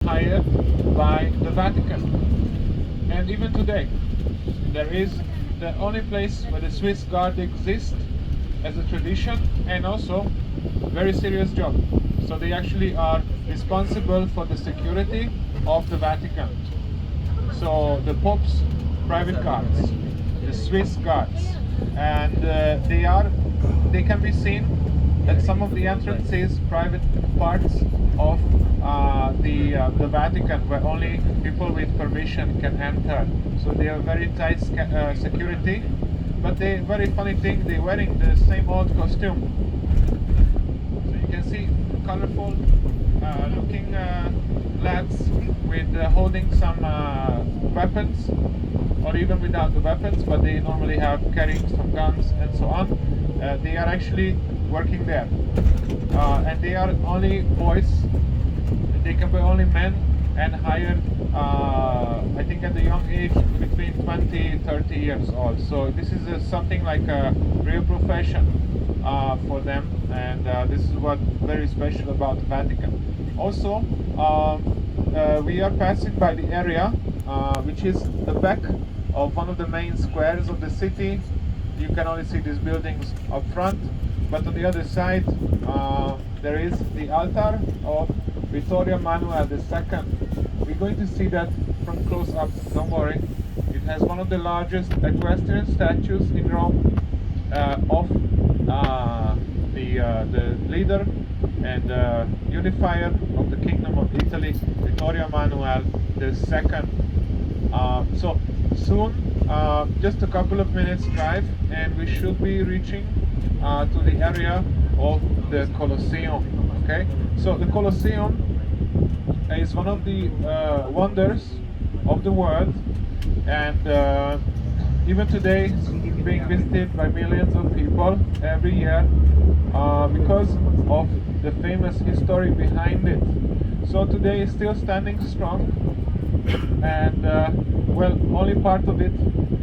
hired by the Vatican. And even today, there is the only place where the Swiss Guard exists as a tradition, and also very serious job. So they actually are responsible for the security of the Vatican. So the Pope's private guards, the Swiss guards, and they can be seen at some of the entrances, private parts of the Vatican, where only people with permission can enter. So they are very tight security. But the very funny thing, they're wearing the same old costume. So you can see colorful looking lads with holding some weapons, or even without the weapons, but they normally have carrying some guns and so on. They are actually working there, and they are only boys. They can be only men, and hired I think at a young age, between 20-30 years old. So this is something like a real profession for them, and this is what very special about the Vatican. Also, we are passing by the area which is the back of one of the main squares of the city. You can only see these buildings up front, but on the other side there is the altar of Vittorio Manuel II. We're going to see that from close up, don't worry. It has one of the largest equestrian statues in Rome of the leader and unifier of the Kingdom of Italy, Vittorio Manuel II. So soon, just a couple of minutes drive, and we should be reaching to the area of the Colosseum. Okay, so the Colosseum is one of the wonders of the world, and even today it's being visited by millions of people every year because of the famous history behind it. So today it's still standing strong, and well, only part of it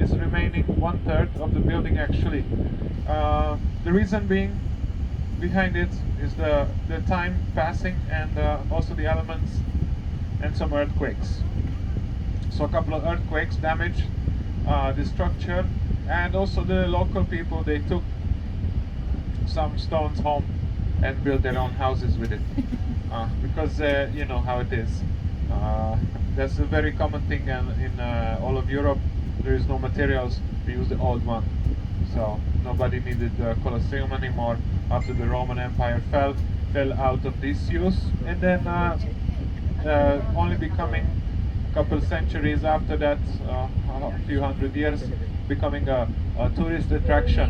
is remaining, 1/3 of the building actually. The reason being behind it is the time passing, and also the elements and some earthquakes. So a couple of earthquakes damaged the structure, and also the local people, they took some stones home and built their own houses with it because you know how it is. That's a very common thing in all of Europe. There is no materials, they use the old one. So nobody needed the Colosseum anymore after the Roman Empire fell out of disuse, and then only becoming a couple centuries after that, a few hundred years, becoming a tourist attraction.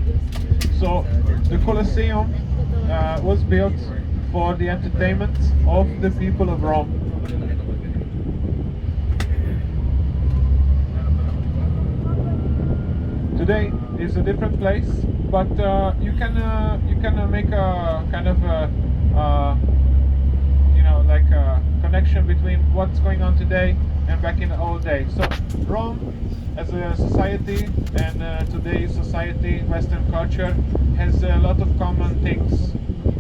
So the Colosseum was built for the entertainment of the people of Rome. Today is a different place, but you can make a kind of you know, like a connection between what's going on today and back in the old days. So Rome as a society and today's society, Western culture, has a lot of common things.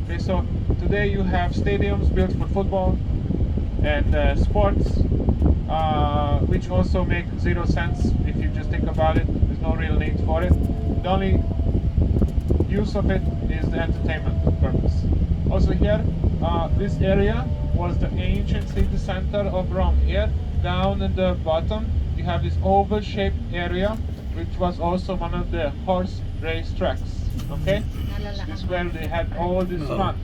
Okay, so today you have stadiums built for football and sports, which also make zero sense if you just think about it. There's no real need for it. The only use of it is the entertainment purpose. Also here, this area was the ancient city center of Rome. Here, down at the bottom, you have this oval-shaped area, which was also one of the horse race tracks. Okay, this is where they had all this fun.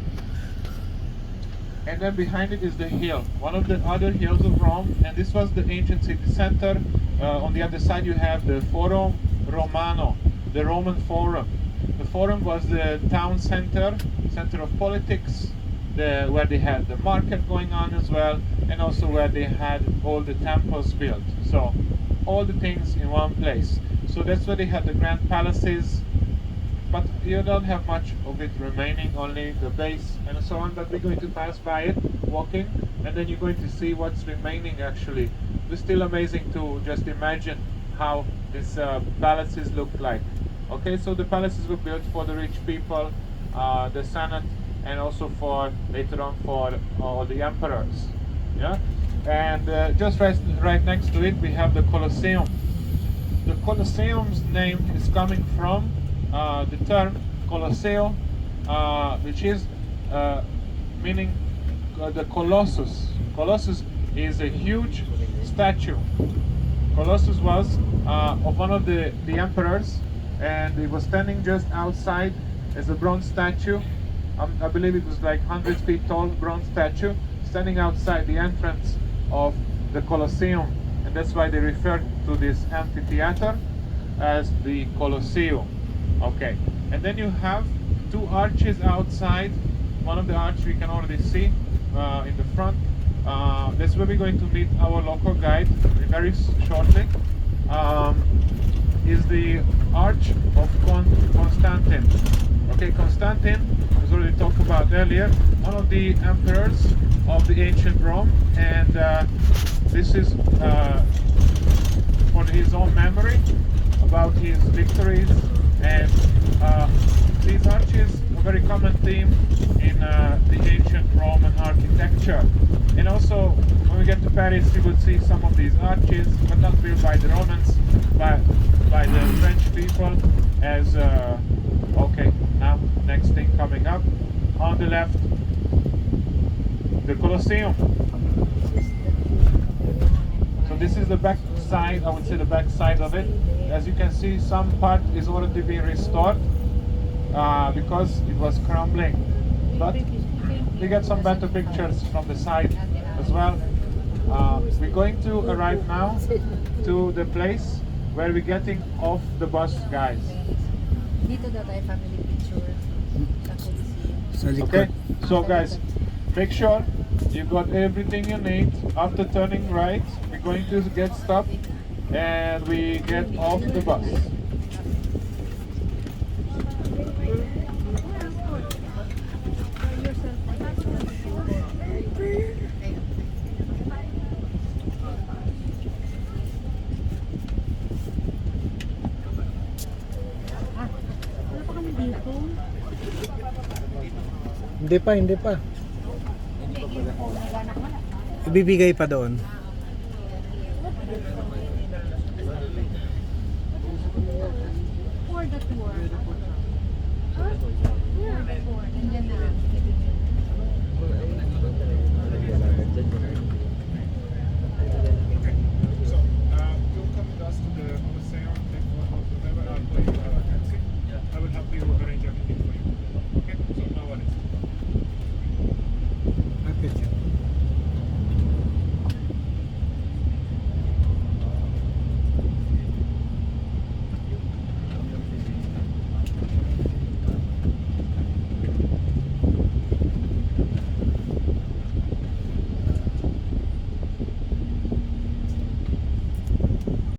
And then behind it is the hill, one of the other hills of Rome, and this was the ancient city center. On the other side you have the Forum Romano, the Roman Forum. The Forum was the town center of politics, where they had the market going on as well, and also where they had all the temples built. So all the things in one place. So that's where they had the grand palaces, but you don't have much of it remaining, only the base and so on. But we're going to pass by it walking, and then you're going to see what's remaining actually. It's still amazing to just imagine how these palaces looked like. Okay, so the palaces were built for the rich people, the Senate, and also for later on for all the emperors. Yeah, And just right next to it we have the Colosseum. The Colosseum's name is coming from the term Colosseo, which is meaning the Colossus. Colossus is a huge statue. Colossus was of one of the emperors, and it was standing just outside as a bronze statue. I believe it was like 100 feet tall bronze statue standing outside the entrance of the Colosseum, and that's why they refer to this amphitheater as the Colosseum. Okay, and then you have two arches outside. One of the arches we can already see in the front. That's where we're going to meet our local guide very shortly. Is the Arch of Constantine. Okay, Constantine was already talked about earlier, one of the emperors of the ancient Rome, and this is for his own memory about his victories. And these arches are a very common theme in the ancient Roman architecture. And also, when we get to Paris, you will see some of these arches, but not built by the Romans, but by the French people. As okay, now next thing coming up on the left, the Colosseum. So this is the back side, I would say the back side of it. As you can see, some part is already being restored because it was crumbling. But we get some better pictures from the side as well. We're going to arrive now to the place where we're getting off the bus, guys. Dito daw tayo family picture sa Colosseum. Okay, so guys, make sure you got everything you need. After turning right, we're going to get stopped and we get off the bus. Hindi pa. Ibibigay pa doon. For the tour. Yeah, for. And then